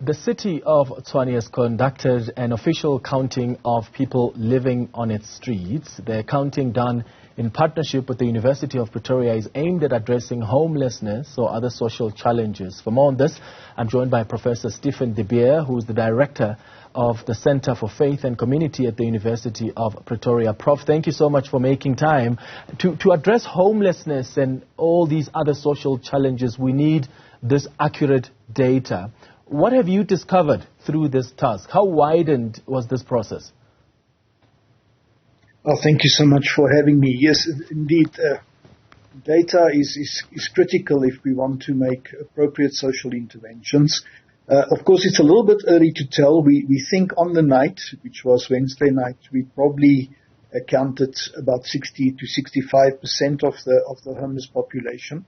The City of Tshwane has conducted an official counting of people living on its streets. The counting done in partnership with the University of Pretoria is aimed at addressing homelessness or other social challenges. For more on this, I'm joined by Professor Stephan, who is the Director of the Center for Faith and Community at the University of Pretoria. Prof, thank you so much for making time. To address homelessness and all these other social challenges, we need this accurate data. What have you discovered through this task? How widened was this process? Oh, thank you so much for having me. Yes, indeed, data is critical if we want to make appropriate social interventions. Of course, it's a little bit early to tell. We think on the night, which was Wednesday night, we probably counted about 60 to 65% of the homeless population.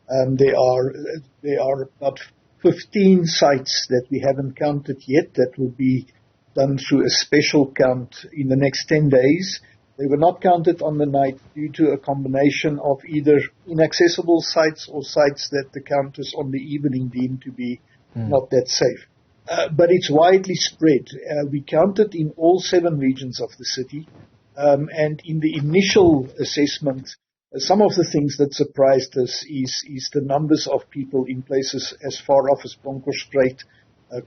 There are about 15 sites that we haven't counted yet that will be done through a special count in the next 10 days. They were not counted on the night due to a combination of either inaccessible sites or sites that the counters on the evening deemed to be not that safe. But it's widely spread. We counted in all 7 regions of the city. And in the initial assessment, some of the things that surprised us is the numbers of people in places as far off as Bronkhorstspruit,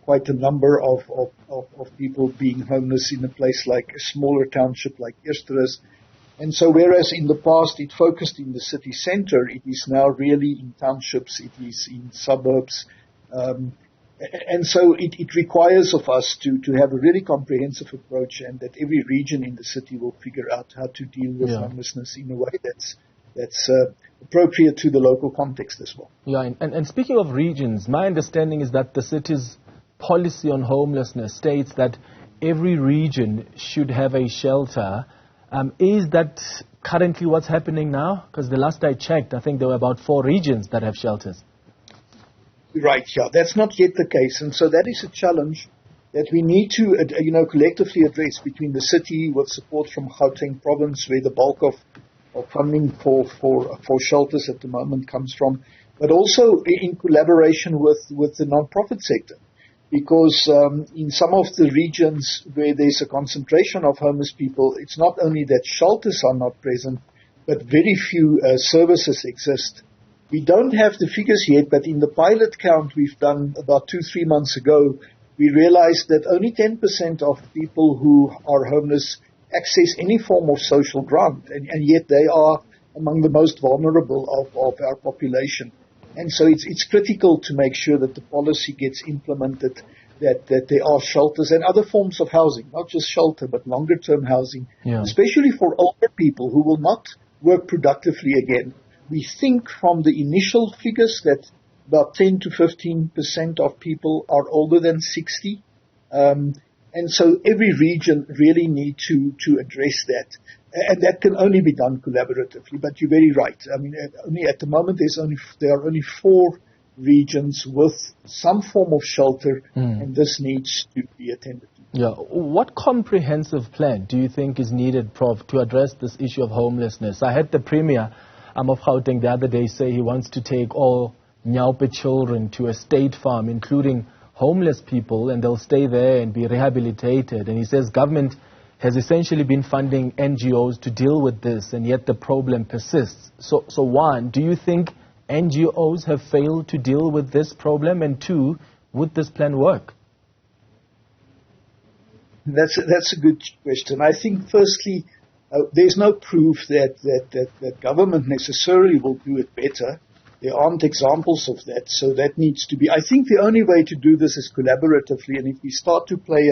quite a number of people being homeless in a place like a smaller township like Eersterus. And so whereas in the past it focused in the city center, it is now really in townships, it is in suburbs. And so it requires of us to have a really comprehensive approach, and that every region in the city will figure out how to deal with homelessness in a way that's appropriate to the local context as well. Yeah, and speaking of regions, my understanding is that the city's policy on homelessness states that every region should have a shelter. Is that currently what's happening now? Because the last I checked, I think there were about 4 regions that have shelters. Right, yeah, that's not yet the case. And so that is a challenge that we need to, collectively address between the city with support from Gauteng province, where the bulk of funding for shelters at the moment comes from, but also in collaboration with the non-profit sector. Because in some of the regions where there's a concentration of homeless people, it's not only that shelters are not present, but very few services exist. We don't have the figures yet, but in the pilot count we've done about 2-3 months ago, we realized that only 10% of people who are homeless access any form of social grant, and yet they are among the most vulnerable of our population. And so it's critical to make sure that the policy gets implemented, that there are shelters and other forms of housing, not just shelter, but longer-term housing, especially for older people who will not work productively again. We think from the initial figures that about 10 to 15% of people are older than 60. And so every region really need to address that. And that can only be done collaboratively. But you're very right. I mean, only at the moment there are only 4 regions with some form of shelter, and this needs to be attended to. Yeah. What comprehensive plan do you think is needed, Prof, to address this issue of homelessness? I had the Premier of Gauteng the other day say he wants to take all Nyaupe children to a state farm, including homeless people, and they'll stay there and be rehabilitated. And he says government has essentially been funding NGOs to deal with this, and yet the problem persists. So one, do you think NGOs have failed to deal with this problem? And 2, would this plan work? That's a good question. I think firstly, there's no proof that government necessarily will do it better. There aren't examples of that, so that needs to be. I think the only way to do this is collaboratively, and if we start to play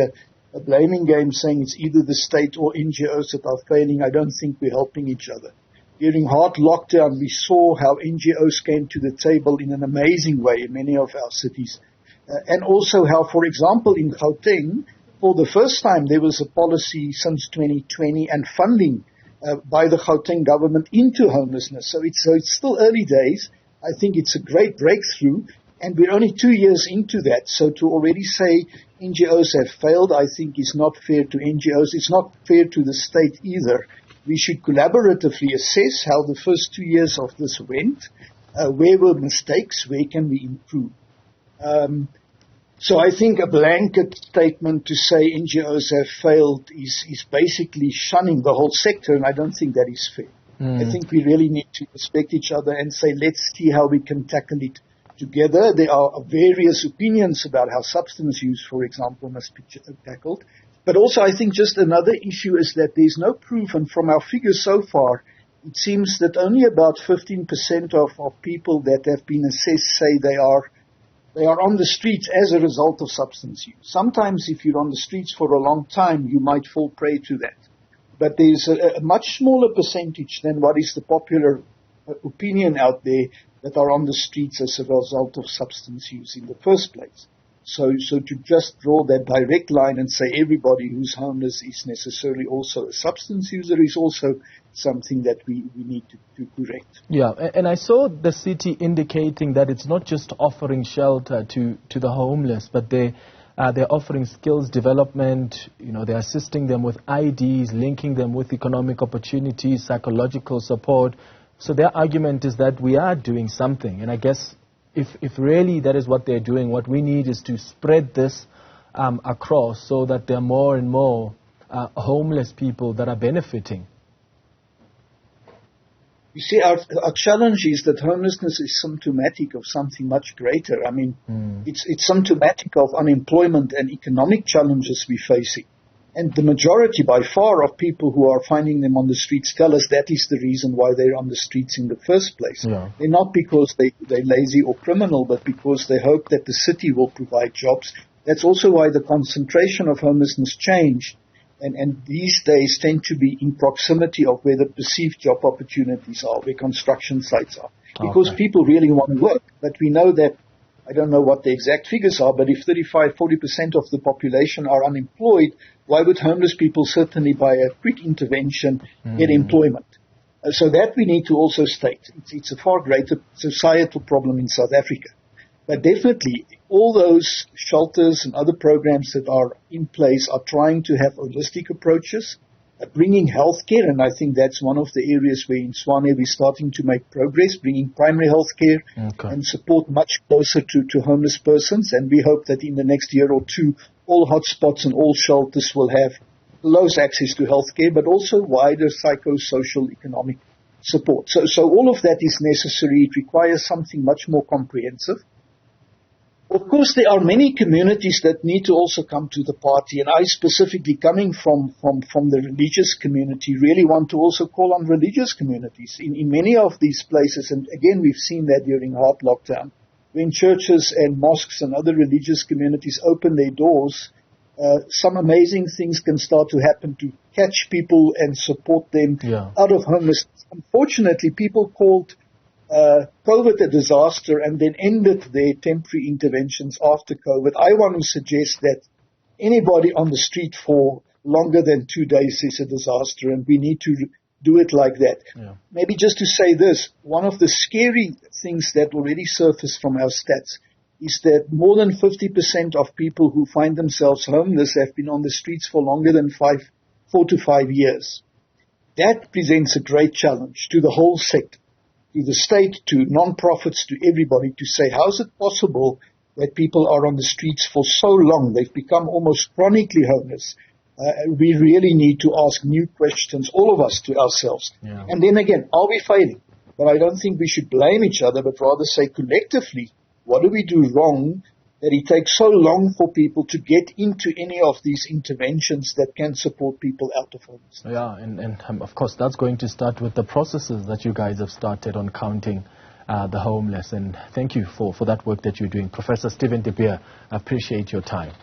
a blaming game saying it's either the state or NGOs that are failing, I don't think we're helping each other. During hard lockdown, we saw how NGOs came to the table in an amazing way in many of our cities. And also how, for example, in Gauteng, for the first time, there was a policy since 2020 and funding by the Gauteng government into homelessness. So it's still early days. I think it's a great breakthrough, and we're only 2 years into that. So to already say NGOs have failed, I think is not fair to NGOs. It's not fair to the state either. We should collaboratively assess how the first 2 years of this went, where were mistakes, where can we improve. So I think a blanket statement to say NGOs have failed is basically shunning the whole sector, and I don't think that is fair. I think we really need to respect each other and say, let's see how we can tackle it together. There are various opinions about how substance use, for example, must be tackled. But also I think just another issue is that there's no proof, and from our figures so far, it seems that only about 15% of people that have been assessed say they are on the streets as a result of substance use. Sometimes if you're on the streets for a long time, you might fall prey to that. But there's a much smaller percentage than what is the popular opinion out there that are on the streets as a result of substance use in the first place. So to just draw that direct line and say everybody who's homeless is necessarily also a substance user is also something that we need to correct. Yeah, and I saw the city indicating that it's not just offering shelter to the homeless, but they're offering skills development. They're assisting them with IDs, linking them with economic opportunities, psychological support. So their argument is that we are doing something. And I guess if really that is what they're doing, what we need is to spread this across so that there are more and more homeless people that are benefiting. You see, our challenge is that homelessness is symptomatic of something much greater. I mean, it's symptomatic of unemployment and economic challenges we're facing. And the majority, by far, of people who are finding them on the streets tell us that is the reason why they're on the streets in the first place. Yeah. They're not because they're lazy or criminal, but because they hope that the city will provide jobs. That's also why the concentration of homelessness changed. And these days tend to be in proximity of where the perceived job opportunities are, where construction sites are. Because people really want to work. But we know that, I don't know what the exact figures are, but if 35-40% of the population are unemployed, why would homeless people certainly by a quick intervention get employment? So that we need to also state. It's a far greater societal problem in South Africa. But definitely, all those shelters and other programs that are in place are trying to have holistic approaches, bringing healthcare, and I think that's one of the areas where in Tshwane we're starting to make progress, bringing primary healthcare and support much closer to homeless persons. And we hope that in the next year or two, all hotspots and all shelters will have close access to healthcare, but also wider psychosocial economic support. So all of that is necessary. It requires something much more comprehensive. Of course, there are many communities that need to also come to the party, and I specifically, coming from the religious community, really want to also call on religious communities in many of these places. And again, we've seen that during hard lockdown, when churches and mosques and other religious communities open their doors, some amazing things can start to happen to catch people and support them out of homelessness. Unfortunately, people called COVID a disaster and then ended their temporary interventions after COVID. I want to suggest that anybody on the street for longer than 2 days is a disaster, and we need to do it like that. Maybe just to say this, one of the scary things that already surfaced from our stats is that more than 50% of people who find themselves homeless have been on the streets for longer than 4 to 5 years. That presents a great challenge to the whole sector, to the state, to non-profits, to everybody, to say, how is it possible that people are on the streets for so long? They've become almost chronically homeless. We really need to ask new questions, all of us, to ourselves. And then again, are we failing? But I don't think we should blame each other, but rather say collectively, what do we do wrong that it takes so long for people to get into any of these interventions that can support people out of homelessness? Yeah, and of course that's going to start with the processes that you guys have started on counting the homeless. And thank you for that work that you're doing. Professor Stephan de Beer, I appreciate your time.